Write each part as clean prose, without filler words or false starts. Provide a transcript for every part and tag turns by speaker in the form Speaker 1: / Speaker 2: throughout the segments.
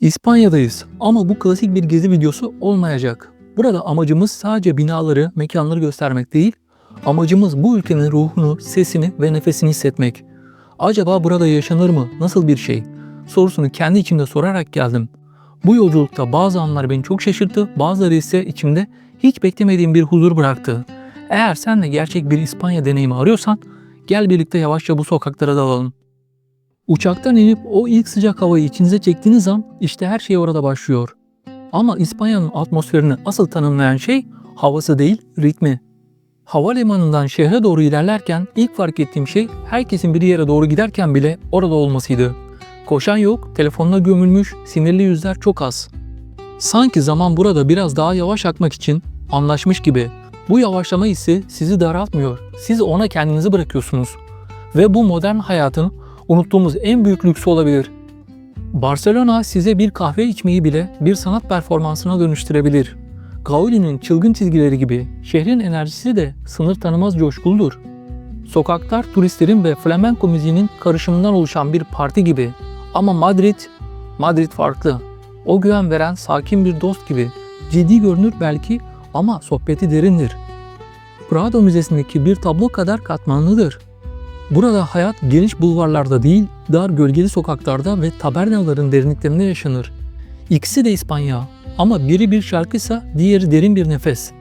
Speaker 1: İspanya'dayız ama bu klasik bir gezi videosu olmayacak. Burada amacımız sadece binaları, mekanları göstermek değil, amacımız bu ülkenin ruhunu, sesini ve nefesini hissetmek. Acaba burada yaşanır mı? Nasıl bir şey? Sorusunu kendi içimde sorarak geldim. Bu yolculukta bazı anlar beni çok şaşırttı, bazıları ise içimde hiç beklemediğim bir huzur bıraktı. Eğer sen de gerçek bir İspanya deneyimi arıyorsan, gel birlikte yavaşça bu sokaklara dalalım. Uçaktan inip o ilk sıcak havayı içinize çektiğiniz an işte her şey orada başlıyor. Ama İspanya'nın atmosferini asıl tanımlayan şey havası değil, ritmi. Havalimanından şehre doğru ilerlerken ilk fark ettiğim şey herkesin bir yere doğru giderken bile orada olmasıydı. Koşan yok, telefonla gömülmüş, sinirli yüzler çok az. Sanki zaman burada biraz daha yavaş akmak için anlaşmış gibi. Bu yavaşlama hissi sizi daraltmıyor, siz ona kendinizi bırakıyorsunuz. Ve bu modern hayatın unuttuğumuz en büyük lüksü olabilir. Barcelona size bir kahve içmeyi bile bir sanat performansına dönüştürebilir. Gaudi'nin çılgın çizgileri gibi şehrin enerjisi de sınır tanımaz coşkuludur. Sokaklar turistlerin ve flamenco müziğinin karışımından oluşan bir parti gibi. Ama Madrid farklı. O güven veren sakin bir dost gibi. Ciddi görünür belki ama sohbeti derindir. Prado Müzesi'ndeki bir tablo kadar katmanlıdır. Burada hayat geniş bulvarlarda değil, dar gölgeli sokaklarda ve tabernaların derinliklerinde yaşanır. İkisi de İspanya ama biri bir şarkıysa diğeri derin bir nefes.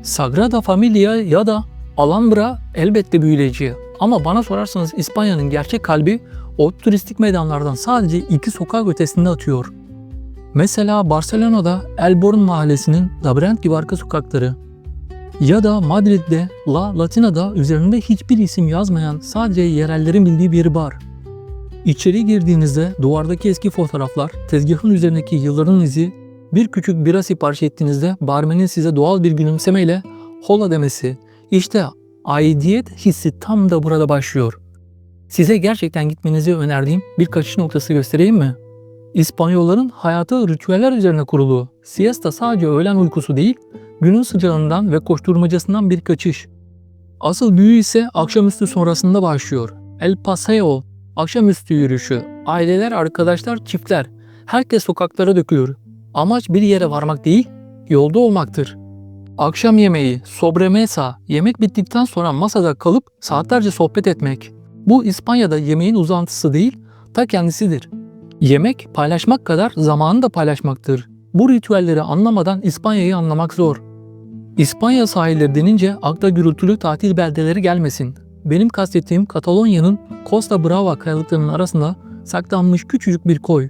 Speaker 1: Sagrada Familia ya da Alhambra elbette büyüleyici ama bana sorarsanız İspanya'nın gerçek kalbi o turistik meydanlardan sadece iki sokak ötesinde atıyor. Mesela Barcelona'da Elborn mahallesinin labirent gibi arka sokakları. Ya da Madrid'de La Latina'da üzerinde hiçbir isim yazmayan sadece yerellerin bildiği bir bar. İçeri girdiğinizde duvardaki eski fotoğraflar, tezgahın üzerindeki yılların izi, bir küçük bira sipariş ettiğinizde barmenin size doğal bir gülümsemeyle hola demesi, işte aidiyet hissi tam da burada başlıyor. Size gerçekten gitmenizi önerdiğim bir kaçış noktası göstereyim mi? İspanyolların hayatı ritüeller üzerine kurulu. Siesta sadece öğlen uykusu değil, günün sıcağından ve koşturmacasından bir kaçış. Asıl büyü ise akşamüstü sonrasında başlıyor. El Paseo, akşamüstü yürüyüşü. Aileler, arkadaşlar, çiftler. Herkes sokaklara dökülüyor. Amaç bir yere varmak değil, yolda olmaktır. Akşam yemeği, sobremesa, yemek bittikten sonra masada kalıp saatlerce sohbet etmek. Bu İspanya'da yemeğin uzantısı değil, ta kendisidir. Yemek paylaşmak kadar zamanı da paylaşmaktır. Bu ritüelleri anlamadan İspanya'yı anlamak zor. İspanya sahilleri denince akla gürültülü tatil beldeleri gelmesin. Benim kastettiğim Katalonya'nın Costa Brava kayalıklarının arasında saklanmış küçücük bir koy.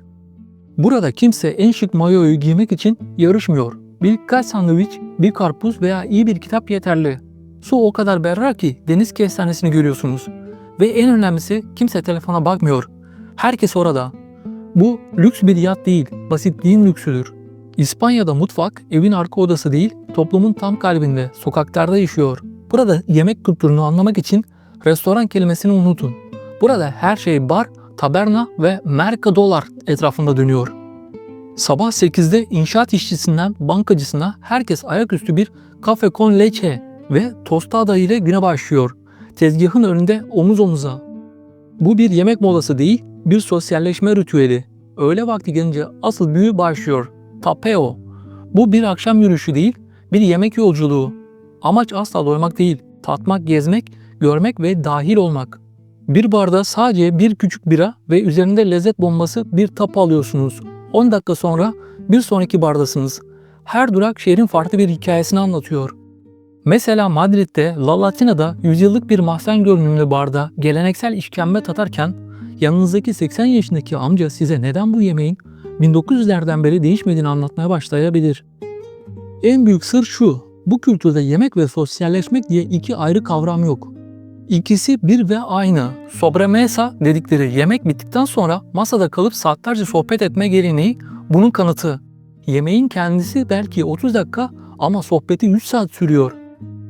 Speaker 1: Burada kimse en şık mayoyu giymek için yarışmıyor. Birkaç sandviç, bir karpuz veya iyi bir kitap yeterli. Su o kadar berrak ki deniz kestanesini görüyorsunuz. Ve en önemlisi kimse telefona bakmıyor. Herkes orada. Bu lüks bir yat değil, basitliğin lüksüdür. İspanya'da mutfak evin arka odası değil, toplumun tam kalbinde, sokaklarda yaşıyor. Burada yemek kültürünü anlamak için restoran kelimesini unutun. Burada her şey bar, taberna ve mercadolar etrafında dönüyor. Sabah 8'de inşaat işçisinden bankacısına herkes ayaküstü bir cafe con leche ve tostada ile güne başlıyor. Tezgahın önünde omuz omuza. Bu bir yemek molası değil, bir sosyalleşme ritüeli. Öğle vakti gelince asıl büyü başlıyor. Tapeo. Bu bir akşam yürüyüşü değil, bir yemek yolculuğu. Amaç asla doymak değil, tatmak, gezmek, görmek ve dahil olmak. Bir barda sadece bir küçük bira ve üzerinde lezzet bombası bir tapa alıyorsunuz. 10 dakika sonra bir sonraki bardasınız. Her durak şehrin farklı bir hikayesini anlatıyor. Mesela Madrid'de La Latina'da yüzyıllık bir mahzen görünümlü barda geleneksel işkembe tatarken yanınızdaki 80 yaşındaki amca size neden bu yemeğin 1900'lerden beri değişmediğini anlatmaya başlayabilir. En büyük sır şu, bu kültürde yemek ve sosyalleşmek diye iki ayrı kavram yok. İkisi bir ve aynı. Sobremesa dedikleri yemek bittikten sonra masada kalıp saatlerce sohbet etme geleneği bunun kanıtı. Yemeğin kendisi belki 30 dakika ama sohbeti 3 saat sürüyor.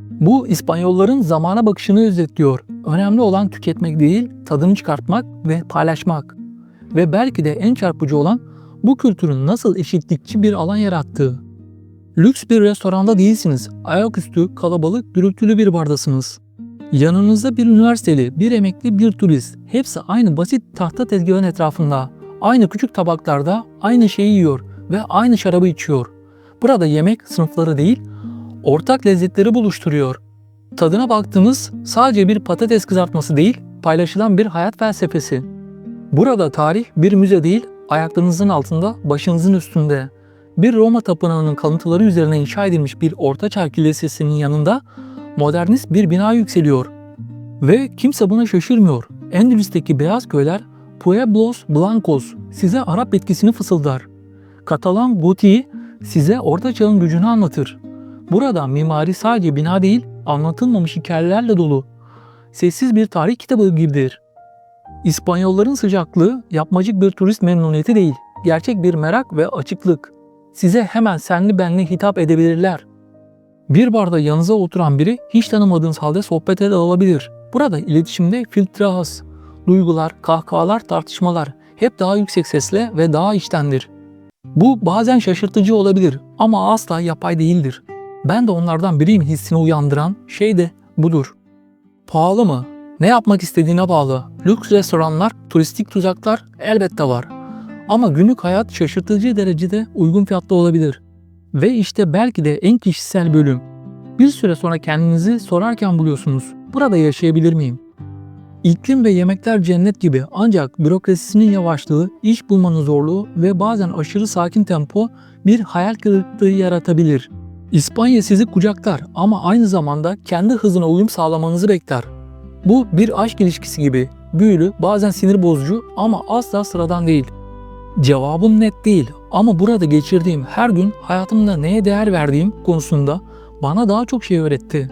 Speaker 1: Bu İspanyolların zamana bakışını özetliyor. Önemli olan tüketmek değil, tadını çıkartmak ve paylaşmak. Ve belki de en çarpıcı olan bu kültürün nasıl eşitlikçi bir alan yarattığı. Lüks bir restoranda değilsiniz, ayaküstü, kalabalık, gürültülü bir bardasınız. Yanınızda bir üniversiteli, bir emekli, bir turist. Hepsi aynı basit tahta tezgahın etrafında. Aynı küçük tabaklarda aynı şeyi yiyor ve aynı şarabı içiyor. Burada yemek sınıfları değil, ortak lezzetleri buluşturuyor. Tadına baktığımız sadece bir patates kızartması değil, paylaşılan bir hayat felsefesi. Burada tarih bir müze değil, ayaklarınızın altında, başınızın üstünde. Bir Roma tapınağının kalıntıları üzerine inşa edilmiş bir ortaçağ kilisesinin yanında modernist bir bina yükseliyor. Ve kimse buna şaşırmıyor. Endülüs'teki beyaz köyler Pueblos Blancos size Arap etkisini fısıldar. Katalan gotiği size Orta Çağ'ın gücünü anlatır. Burada mimari sadece bina değil, anlatılmamış hikayelerle dolu. Sessiz bir tarih kitabı gibidir. İspanyolların sıcaklığı yapmacık bir turist memnuniyeti değil, gerçek bir merak ve açıklık. Size hemen senli benli hitap edebilirler. Bir barda yanınıza oturan biri hiç tanımadığınız halde sohbete dalabilir. Burada iletişimde filtre az. Duygular, kahkahalar, tartışmalar hep daha yüksek sesle ve daha içtendir. Bu bazen şaşırtıcı olabilir ama asla yapay değildir. Ben de onlardan biriyim hissini uyandıran şey de budur. Pahalı mı? Ne yapmak istediğine bağlı. Lüks restoranlar, turistik tuzaklar elbette var. Ama günlük hayat şaşırtıcı derecede uygun fiyatlı olabilir. Ve işte belki de en kişisel bölüm. Bir süre sonra kendinizi sorarken buluyorsunuz. Burada yaşayabilir miyim? İklim ve yemekler cennet gibi ancak bürokrasisinin yavaşlığı, iş bulmanın zorluğu ve bazen aşırı sakin tempo bir hayal kırıklığı yaratabilir. İspanya sizi kucaklar ama aynı zamanda kendi hızına uyum sağlamanızı bekler. Bu bir aşk ilişkisi gibi. Büyülü, bazen sinir bozucu ama asla sıradan değil. Cevabım net değil ama burada geçirdiğim her gün hayatımda neye değer verdiğim konusunda bana daha çok şey öğretti.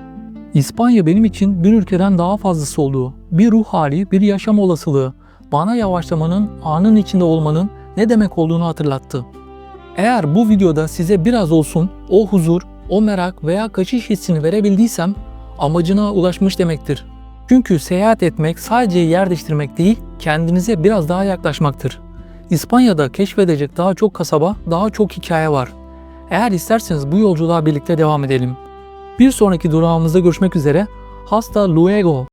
Speaker 1: İspanya benim için bir ülkeden daha fazlası oldu. Bir ruh hali, bir yaşam olasılığı. Bana yavaşlamanın, anın içinde olmanın ne demek olduğunu hatırlattı. Eğer bu videoda size biraz olsun o huzur, o merak veya kaçış hissini verebildiysem amacına ulaşmış demektir. Çünkü seyahat etmek sadece yer değiştirmek değil, kendinize biraz daha yaklaşmaktır. İspanya'da keşfedecek daha çok kasaba, daha çok hikaye var. Eğer isterseniz bu yolculuğa birlikte devam edelim. Bir sonraki durağımızda görüşmek üzere. Hasta luego.